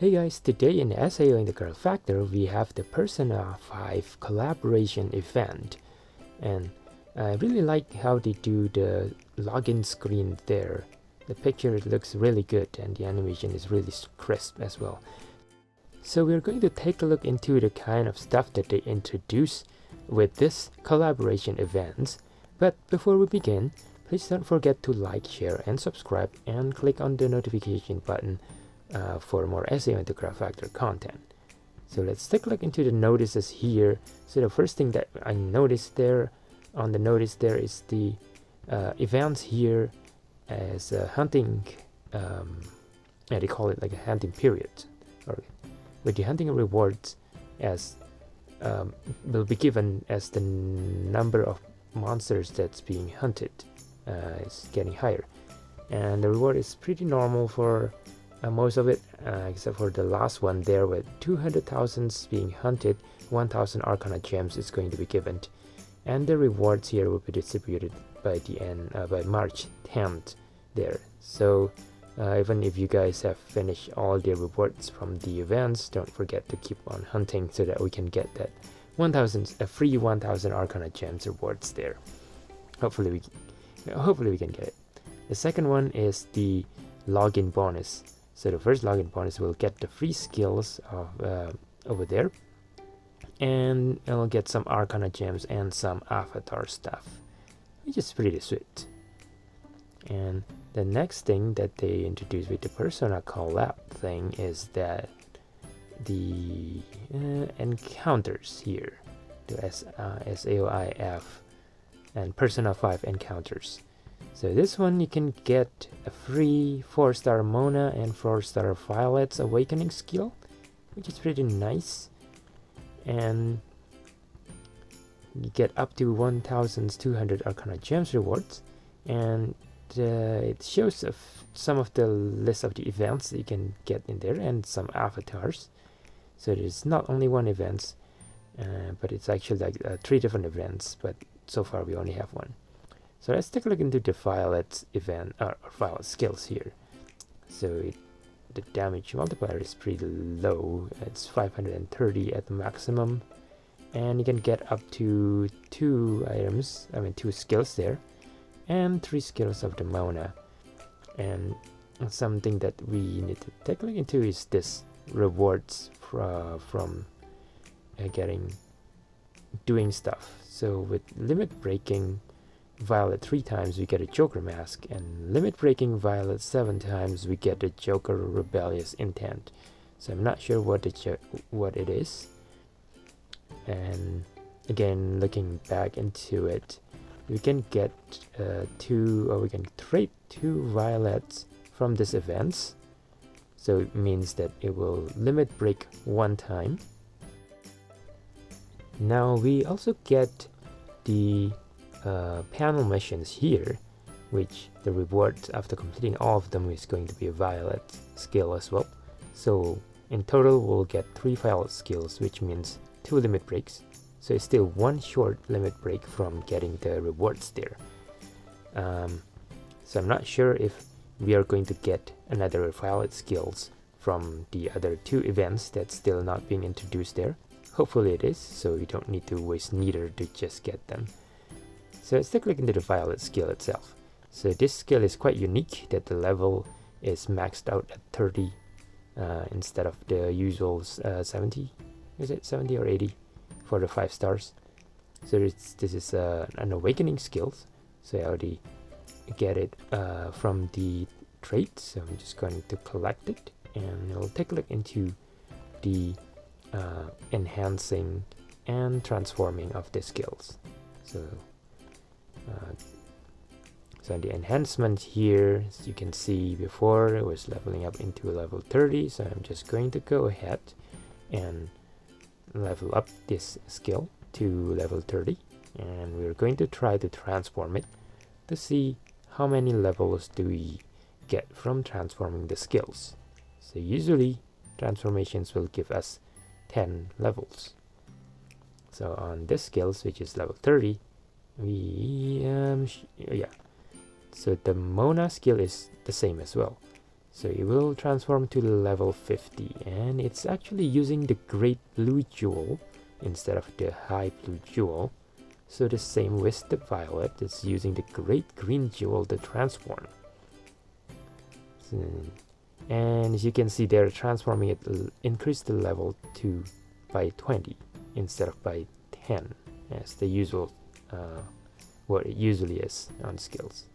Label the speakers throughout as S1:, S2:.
S1: Hey guys, today in SAO in the Girl Factor we have the Persona 5 collaboration event, and I really like how they do the login screen there. The picture looks really good and the animation is really crisp as well. So we're going to take a look into the kind of stuff that they introduce with this collaboration events. But before we begin, please don't forget to like, share and subscribe and click on the notification button for more SAO into Girl Factor content. So let's take a look into the notices here. So the first thing that I noticed there on the notice there is the events here as a hunting, yeah, they call it like a hunting period, or with the hunting rewards as will be given as the number of monsters that's being hunted is getting higher, and the reward is pretty normal for most of it, except for the last one there with 200,000 being hunted. 1,000 Arcana gems is going to be given, and the rewards here will be distributed by the end by March 10th there. So even if you guys have finished all the rewards from the events, don't forget to keep on hunting so that we can get that 1,000 free 1,000 Arcana gems rewards there. Hopefully we can get it. The second one is the login bonus. So the first login bonus will get the free skills of over there, and it'll get some Arcana gems and some avatar stuff, which is pretty sweet. And the next thing that they introduced with the Persona collab thing is that the encounters here, the SAO IF and Persona 5 encounters. So this one you can get a free 4-star Mona and 4-star Violet's Awakening skill, which is pretty nice, and you get up to 1,200 Arcana gems rewards, and it shows some of the list of the events that you can get in there and some avatars. So there's not only one event, but it's actually like 3 different events, but so far we only have one. So let's take a look into the Violet event or Violet skills here. So the damage multiplier is pretty low. It's 530 at the maximum, and you can get up to 2 skills there, and 3 skills of the Mona. And something that we need to take a look into is this rewards from doing stuff. So with limit breaking Violet 3 times we get a Joker mask, and limit breaking Violet 7 times we get a Joker rebellious intent. So I'm not sure what it is. And again, looking back into it, we can get we can trade 2 Violets from this events. So it means that it will limit break 1 time. Now we also get the panel missions here, which the reward after completing all of them is going to be a Violet skill as well. So in total we'll get 3 Violet skills, which means 2 limit breaks. So it's still 1 short limit break from getting the rewards there. So I'm not sure if we are going to get another Violet skills from the other 2 events that's still not being introduced there. Hopefully it is, so you don't need to waste neither to just get them. So let's take a look into the Violet skill itself. So this skill is quite unique, that the level is maxed out at 30 instead of the usual 70. Is it 70 or 80 for the 5 stars? So this is an awakening skill. So I already get it from the trait. So I'm just going to collect it, and we'll take a look into the enhancing and transforming of the skills. So the enhancement here, as you can see before, it was leveling up into level 30. So I'm just going to go ahead and level up this skill to level 30, and we're going to try to transform it to see how many levels do we get from transforming the skills. So usually transformations will give us 10 levels. So on this skills, which is level 30, we so the Mona skill is the same as well. So it will transform to level 50, and it's actually using the great blue jewel instead of the high blue jewel. So the same with the violet, it's using the great green jewel to transform. So, and as you can see, they're transforming it, increase the level to by 20 instead of by 10 as the usual what it usually is on skills.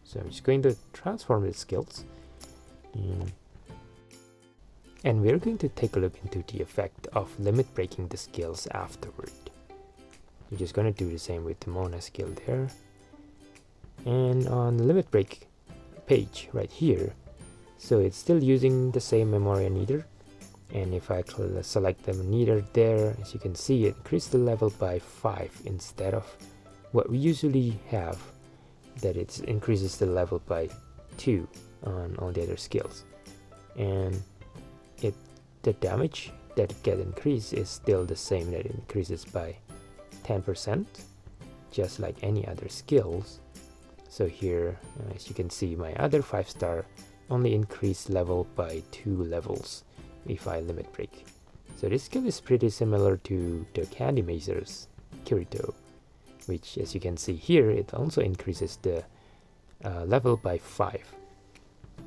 S1: So I'm just going to transform the skills, and we're going to take a look into the effect of limit breaking the skills afterward. We're just going to do the same with the Mona skill there, and on the limit break page right here, so it's still using the same Memoria Needer, and if I select the Needer there, as you can see, it increased the level by 5 instead of what we usually have, that it increases the level by 2 on all the other skills. And the damage that it get increased is still the same, that it increases by 10%, just like any other skills. So here, as you can see, my other 5-star only increase level by 2 levels if I limit break. So this skill is pretty similar to the Candy Mazer's Kirito, which, as you can see here, it also increases the level by 5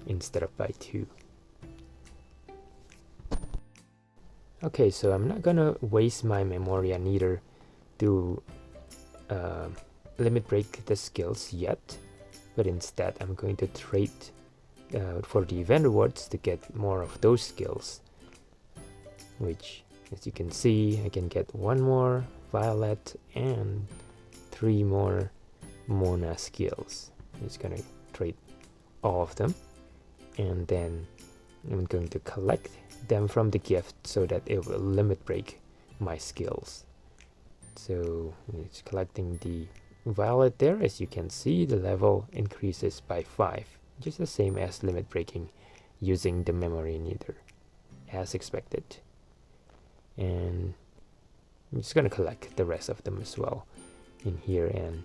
S1: instead of by 2. Okay, so I'm not gonna waste my Memoria Needer to limit break the skills yet, but instead I'm going to trade for the event rewards to get more of those skills, which, as you can see, I can get 1 more Violet and 3 more Mona skills. I'm just gonna trade all of them, and then I'm going to collect them from the gift so that it will limit break my skills. So it's collecting the Violet there. As you can see, the level increases by 5, just the same as limit breaking using the Memory Needer, as expected. And I'm just gonna collect the rest of them as well in here, and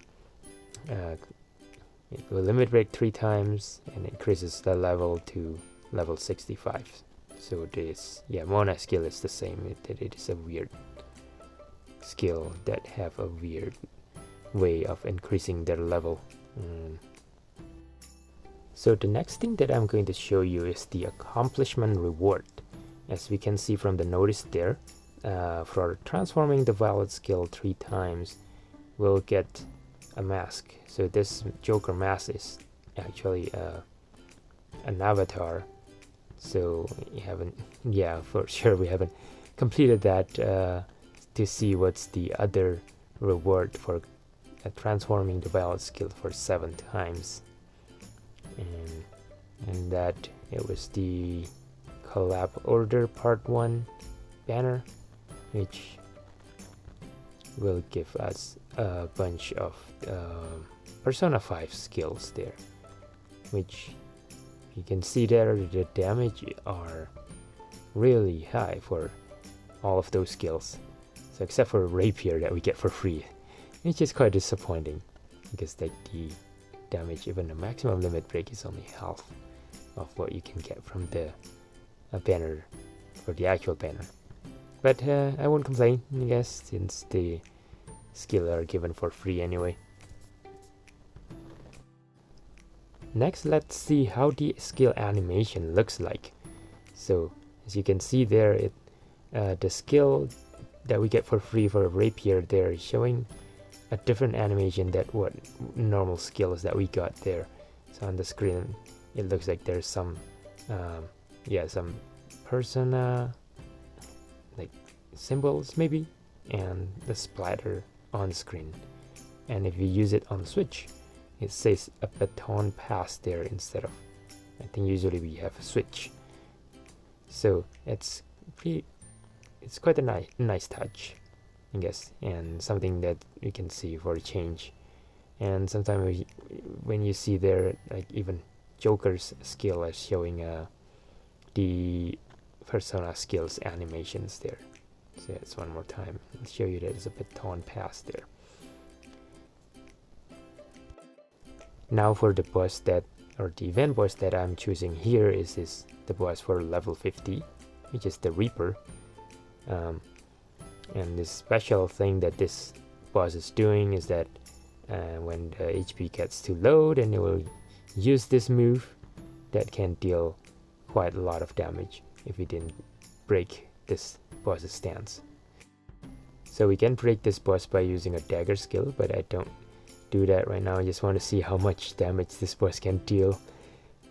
S1: it will limit break 3 times and increases the level to level 65. So this, Mona skill is the same. It is a weird skill that have a weird way of increasing their level. So the next thing that I'm going to show you is the accomplishment reward. As we can see from the notice there, for transforming the Violet skill 3 times, we'll get a mask. So this Joker mask is actually an avatar. So we haven't, for sure we haven't completed that to see what's the other reward for transforming the Violet skill for 7 times. And that it was the collab order part 1 banner, which will give us a bunch of Persona 5 skills there, which you can see there the damage are really high for all of those skills. So except for Rapier that we get for free, which is quite disappointing, because like the damage, even the maximum limit break, is only half of what you can get from the banner, or the actual banner. But I won't complain, I guess, since the skill are given for free anyway. Next, let's see how the skill animation looks like. So as you can see there, the skill that we get for free for Rapier there is showing a different animation than what normal skills that we got there. So on the screen it looks like there's some some Persona like symbols maybe, and the splatter on the screen. And if you use it on the Switch, it says a baton pass there instead of, I think usually we have a switch. So it's quite a nice touch, I guess, and something that you can see for a change. And sometimes when you see there, like even Joker's skill is showing the Persona skills animations there. So it's one more time. I'll show you that there's a baton pass there. Now for the boss that or the event boss that I'm choosing here is the boss for level 50, which is the Reaper. And this special thing that this boss is doing is that when the HP gets too low, then it will use this move that can deal quite a lot of damage if we didn't break this boss's stance. So we can break this boss by using a dagger skill, but I don't do that right now. I just want to see how much damage this boss can deal.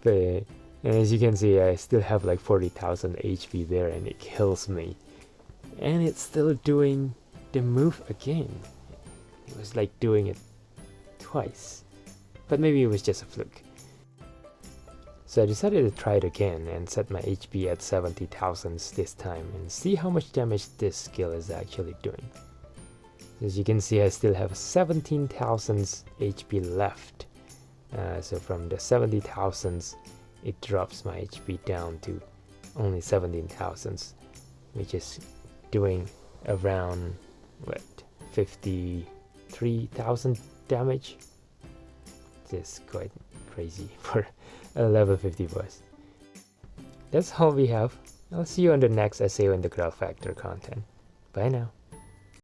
S1: But and as you can see, I still have like 40,000 HP there, and it kills me. And it's still doing the move again. It was like doing it twice, but maybe it was just a fluke. So I decided to try it again and set my HP at 70,000 this time and see how much damage this skill is actually doing. As you can see, I still have 17,000 HP left. So from the 70,000, it drops my HP down to only 17,000, which is doing around, what, 53,000 damage? It's quite crazy for a level 50 boss. That's all we have. I'll see you on the next SAO in the Growth Factor content. Bye now.